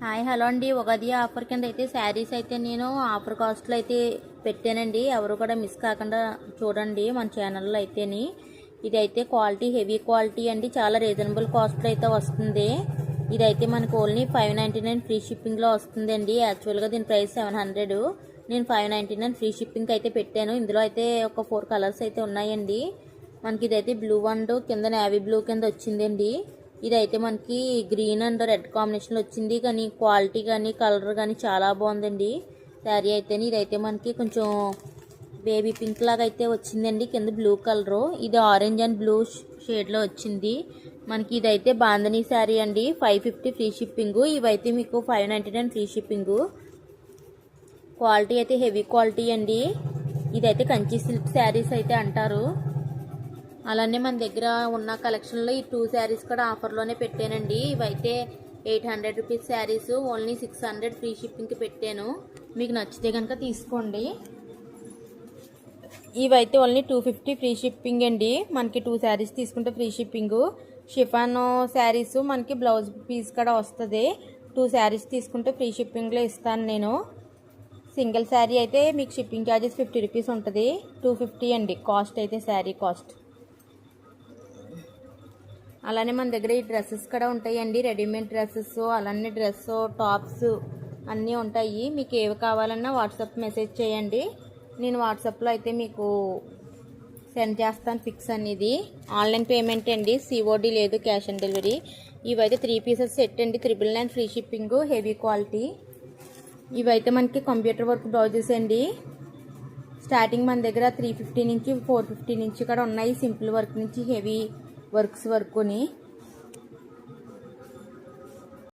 Hi hello అండి. Ugadi offer కింద అయితే శారీస్ అయితే నేను ఆఫర్ కాస్ట్లో అయితే పెట్టానండి. ఎవరు కూడా మిస్ కాకుండా చూడండి మన ఛానల్లో అయితేని. ఇదైతే క్వాలిటీ హెవీ క్వాలిటీ అండి, చాలా రీజనబుల్ కాస్ట్లో అయితే వస్తుంది. ఇదైతే మనకు ఓన్లీ 599 ఫ్రీ షిప్పింగ్లో వస్తుందండి. యాక్చువల్గా దీని ప్రైస్ 700, నేను 599 ఫ్రీ షిప్పింగ్ అయితే పెట్టాను. ఇందులో అయితే ఒక 4 కలర్స్ అయితే ఉన్నాయండి. మనకి ఇదైతే బ్లూ అండ్ కింద నేవీ బ్లూ కింద వచ్చిందండి. ఇదైతే మనకి గ్రీన్ అండ్ రెడ్ కాంబినేషన్లో వచ్చింది, కానీ క్వాలిటీ కానీ కలర్ కానీ చాలా బాగుందండి శారీ అయితే. ఇదైతే మనకి కొంచెం బేబీ పింక్ లాగా అయితే వచ్చిందండి, కింద బ్లూ కలరు. ఇది ఆరెంజ్ అండ్ బ్లూ షేడ్లో వచ్చింది. మనకి ఇదైతే బాంధనీ శారీ అండి, 550 ఫ్రీ షిప్పింగ్. ఇవైతే మీకు 599 ఫ్రీ షిప్పింగ్. క్వాలిటీ అయితే హెవీ క్వాలిటీ అండి. ఇదైతే కంచి సిల్క్ శారీస్ అయితే అంటారు. అలానే మన దగ్గర ఉన్న కలెక్షన్లో ఈ 2 శారీస్ కూడా ఆఫర్లోనే పెట్టానండి. ఇవైతే 800 రూపీస్ శారీస్, ఓన్లీ 600 ఫ్రీ షిప్పింగ్కి పెట్టాను. మీకు నచ్చితే కనుక తీసుకోండి. ఇవైతే ఓన్లీ 250 ఫ్రీ షిప్పింగ్ అండి. మనకి 2 శారీస్ తీసుకుంటే ఫ్రీ షిప్పింగ్. షిఫాన్ శారీస్ మనకి బ్లౌజ్ పీస్ కూడా వస్తుంది. 2 శారీస్ తీసుకుంటే ఫ్రీ షిప్పింగ్లో ఇస్తాను నేను. సింగిల్ శారీ అయితే మీకు షిప్పింగ్ ఛార్జెస్ 50 రూపీస్ ఉంటుంది. 250 అండి కాస్ట్ అయితే, శారీ కాస్ట్. అలానే మన దగ్గర ఈ డ్రెస్సెస్ కూడా ఉంటాయండి, రెడీమేడ్ డ్రెస్సెస్, అలానే డ్రెస్ టాప్స్ అన్నీ ఉంటాయి. మీకు ఏవి కావాలన్నా వాట్సాప్ మెసేజ్ చేయండి. నేను వాట్సాప్లో అయితే మీకు సెండ్ చేస్తాను పిక్స్ అనేది. ఆన్లైన్ పేమెంట్ అండి, సిఓడి లేదు, క్యాష్ ఆన్ డెలివరీ. ఇవైతే 3 పీసెస్ సెట్ అండి, 999 ఫ్రీ షిప్పింగ్, హెవీ క్వాలిటీ. ఇవైతే మనకి కంప్యూటర్ వర్క్ బ్లౌజెస్ అండి. స్టార్టింగ్ మన దగ్గర 350 నుంచి 450 నుంచి కూడా ఉన్నాయి. సింపుల్ వర్క్ నుంచి హెవీ వర్క్స్ వరకుని